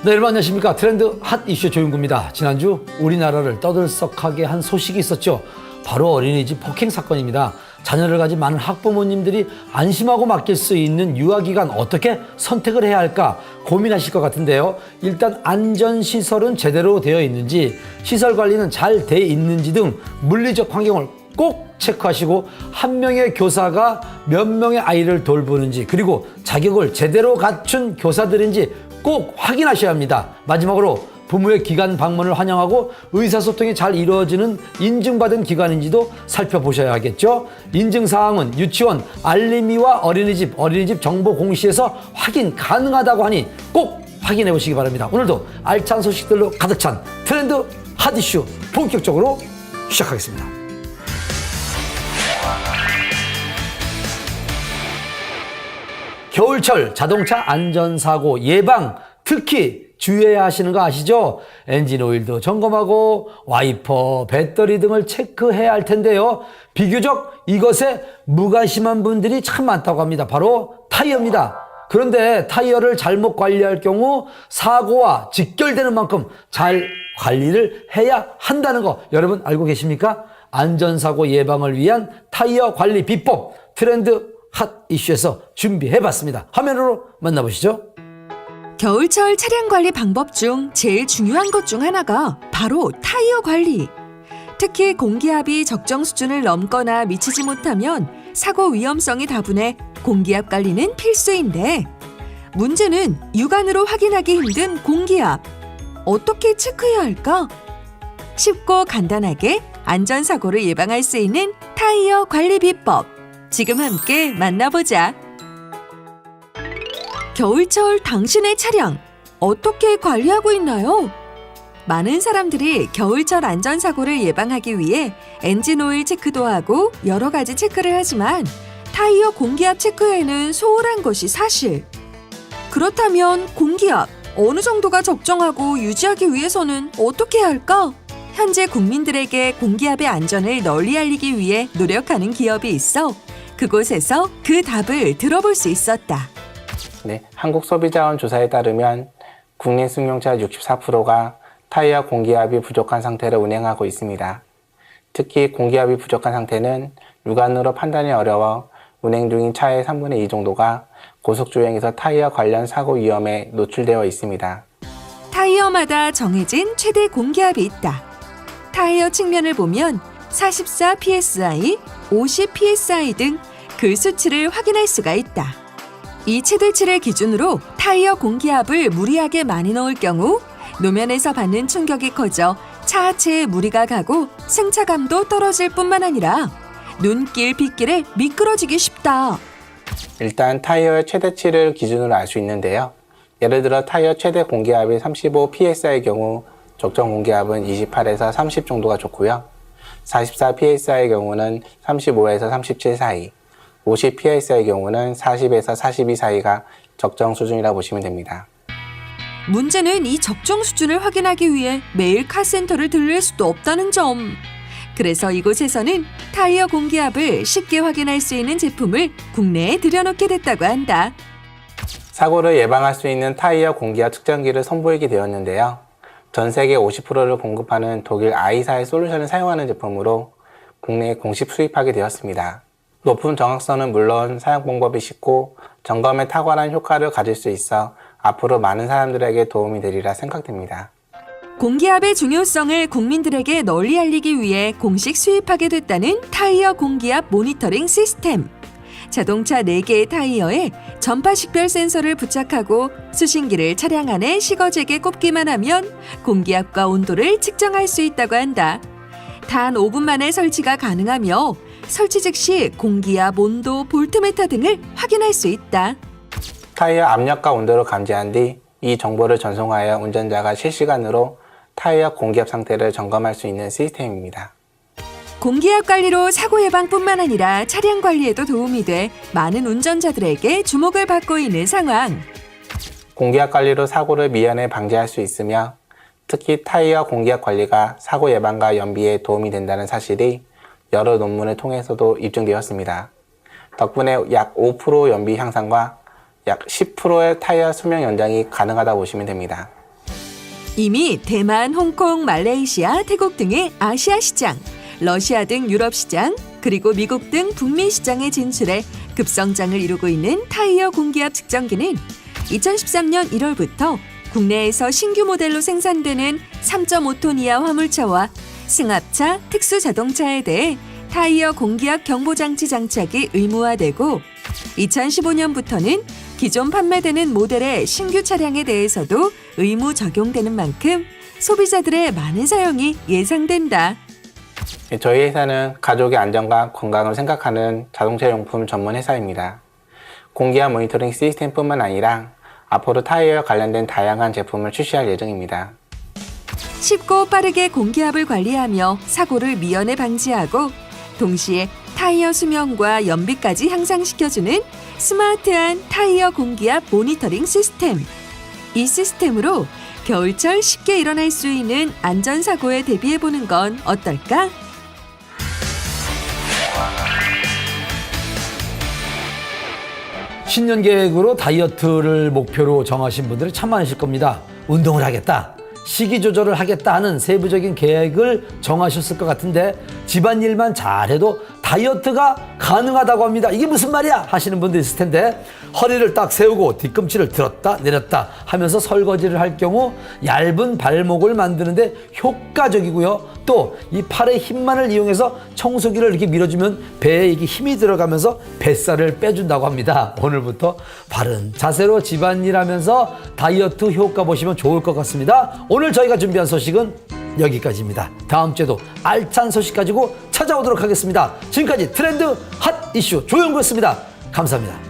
네, 여러분 안녕하십니까. 트렌드 핫 이슈 조윤구입니다. 지난주 우리나라를 떠들썩하게 한 소식이 있었죠. 바로 어린이집 폭행 사건입니다. 자녀를 가진 많은 학부모님들이 안심하고 맡길 수 있는 유아기관 어떻게 선택을 해야 할까 고민하실 것 같은데요. 일단 안전시설은 제대로 되어 있는지, 시설 관리는 잘 돼 있는지 등 물리적 환경을 꼭 체크하시고, 한 명의 교사가 몇 명의 아이를 돌보는지, 그리고 자격을 제대로 갖춘 교사들인지 꼭 확인하셔야 합니다. 마지막으로 부모의 기관 방문을 환영하고 의사소통이 잘 이루어지는 인증받은 기관인지도 살펴보셔야 하겠죠. 인증사항은 유치원, 알림이와 어린이집 정보 공시에서 확인 가능하다고 하니 꼭 확인해 보시기 바랍니다. 오늘도 알찬 소식들로 가득 찬 트렌드 핫 이슈 본격적으로 시작하겠습니다. 겨울철 자동차 안전사고 예방 특히 주의해야 하시는 거 아시죠? 엔진 오일도 점검하고 와이퍼, 배터리 등을 체크해야 할 텐데요. 비교적 이것에 무관심한 분들이 참 많다고 합니다. 바로 타이어입니다. 그런데 타이어를 잘못 관리할 경우 사고와 직결되는 만큼 잘 관리를 해야 한다는 거 여러분 알고 계십니까? 안전사고 예방을 위한 타이어 관리 비법 트렌드 핫 이슈에서 준비해봤습니다. 화면으로 만나보시죠. 겨울철 차량 관리 방법 중 제일 중요한 것 중 하나가 바로 타이어 관리. 특히 공기압이 적정 수준을 넘거나 미치지 못하면 사고 위험성이 다분해 공기압 관리는 필수인데, 문제는 육안으로 확인하기 힘든 공기압. 어떻게 체크해야 할까? 쉽고 간단하게 안전사고를 예방할 수 있는 타이어 관리 비법. 지금 함께 만나보자. 겨울철 당신의 차량 어떻게 관리하고 있나요? 많은 사람들이 겨울철 안전사고를 예방하기 위해 엔진 오일 체크도 하고 여러 가지 체크를 하지만 타이어 공기압 체크에는 소홀한 것이 사실. 그렇다면 공기압 어느 정도가 적정하고 유지하기 위해서는 어떻게 해야 할까? 현재 국민들에게 공기압의 안전을 널리 알리기 위해 노력하는 기업이 있어 그곳에서 그 답을 들어볼 수 있었다. 네, 한국소비자원 조사에 따르면 국내 승용차 64%가 타이어 공기압이 부족한 상태를 운행하고 있습니다. 특히 공기압이 부족한 상태는 육안으로 판단이 어려워 운행 중인 차의 3분의 2 정도가 고속주행에서 타이어 관련 사고 위험에 노출되어 있습니다. 타이어마다 정해진 최대 공기압이 있다. 타이어 측면을 보면 44 psi, 50 psi 등 그 수치를 확인할 수가 있다. 이 최대치를 기준으로 타이어 공기압을 무리하게 많이 넣을 경우 노면에서 받는 충격이 커져 차 하체에 무리가 가고 승차감도 떨어질 뿐만 아니라 눈길, 빗길에 미끄러지기 쉽다. 일단 타이어의 최대치를 기준으로 알 수 있는데요. 예를 들어 타이어 최대 공기압이 35 psi의 경우 적정 공기압은 28에서 30 정도가 좋고요. 44 psi의 경우는 35에서 37 사이, 50 psi의 경우는 40에서 42 사이가 적정 수준이라고 보시면 됩니다. 문제는 이 적정 수준을 확인하기 위해 매일 카센터를 들릴 수도 없다는 점. 그래서 이곳에서는 타이어 공기압을 쉽게 확인할 수 있는 제품을 국내에 들여놓게 됐다고 한다. 사고를 예방할 수 있는 타이어 공기압 측정기를 선보이게 되었는데요. 전 세계 50%를 공급하는 독일 아이사의 솔루션을 사용하는 제품으로 국내에 공식 수입하게 되었습니다. 높은 정확성은 물론 사용 방법이 쉽고 점검에 탁월한 효과를 가질 수 있어 앞으로 많은 사람들에게 도움이 되리라 생각됩니다. 공기압의 중요성을 국민들에게 널리 알리기 위해 공식 수입하게 됐다는 타이어 공기압 모니터링 시스템. 자동차 4개의 타이어에 전파 식별 센서를 부착하고 수신기를 차량 안에 시거제게 꼽기만 하면 공기압과 온도를 측정할 수 있다고 한다. 단 5분 만에 설치가 가능하며 설치 즉시 공기압, 온도, 볼트미터 등을 확인할 수 있다. 타이어 압력과 온도를 감지한 뒤 이 정보를 전송하여 운전자가 실시간으로 타이어 공기압 상태를 점검할 수 있는 시스템입니다. 공기압 관리로 사고 예방뿐만 아니라 차량 관리에도 도움이 돼 많은 운전자들에게 주목을 받고 있는 상황. 공기압 관리로 사고를 미연에 방지할 수 있으며 특히 타이어 공기압 관리가 사고 예방과 연비에 도움이 된다는 사실이 여러 논문을 통해서도 입증되었습니다. 덕분에 약 5% 연비 향상과 약 10%의 타이어 수명 연장이 가능하다고 보시면 됩니다. 이미 대만, 홍콩, 말레이시아, 태국 등의 아시아 시장, 러시아 등 유럽 시장, 그리고 미국 등 북미 시장에 진출해 급성장을 이루고 있는 타이어 공기압 측정기는 2013년 1월부터 국내에서 신규 모델로 생산되는 3.5톤 이하 화물차와 승합차, 특수 자동차에 대해 타이어 공기압 경보장치 장착이 의무화되고 2015년부터는 기존 판매되는 모델의 신규 차량에 대해서도 의무 적용되는 만큼 소비자들의 많은 사용이 예상된다. 저희 회사는 가족의 안전과 건강을 생각하는 자동차 용품 전문 회사입니다. 공기압 모니터링 시스템뿐만 아니라 앞으로 타이어와 관련된 다양한 제품을 출시할 예정입니다. 쉽고 빠르게 공기압을 관리하며 사고를 미연에 방지하고 동시에 타이어 수명과 연비까지 향상시켜주는 스마트한 타이어 공기압 모니터링 시스템. 이 시스템으로 겨울철 쉽게 일어날 수 있는 안전사고에 대비해보는 건 어떨까? 신년 계획으로 다이어트를 목표로 정하신 분들이 참 많으실 겁니다. 운동을 하겠다, 식이 조절을 하겠다 하는 세부적인 계획을 정하셨을 것 같은데 집안일만 잘해도 다이어트가 가능하다고 합니다. 이게 무슨 말이야 하시는 분도 있을 텐데 허리를 딱 세우고 뒤꿈치를 들었다 내렸다 하면서 설거지를 할 경우 얇은 발목을 만드는데 효과적이고요. 또 이 팔의 힘만을 이용해서 청소기를 이렇게 밀어주면 배에 이게 힘이 들어가면서 뱃살을 빼준다고 합니다. 오늘부터 바른 자세로 집안일 하면서 다이어트 효과 보시면 좋을 것 같습니다. 오늘 저희가 준비한 소식은 여기까지입니다. 다음 주에도 알찬 소식 가지고 찾아오도록 하겠습니다. 지금까지 트렌드 핫 이슈 조영구였습니다. 감사합니다.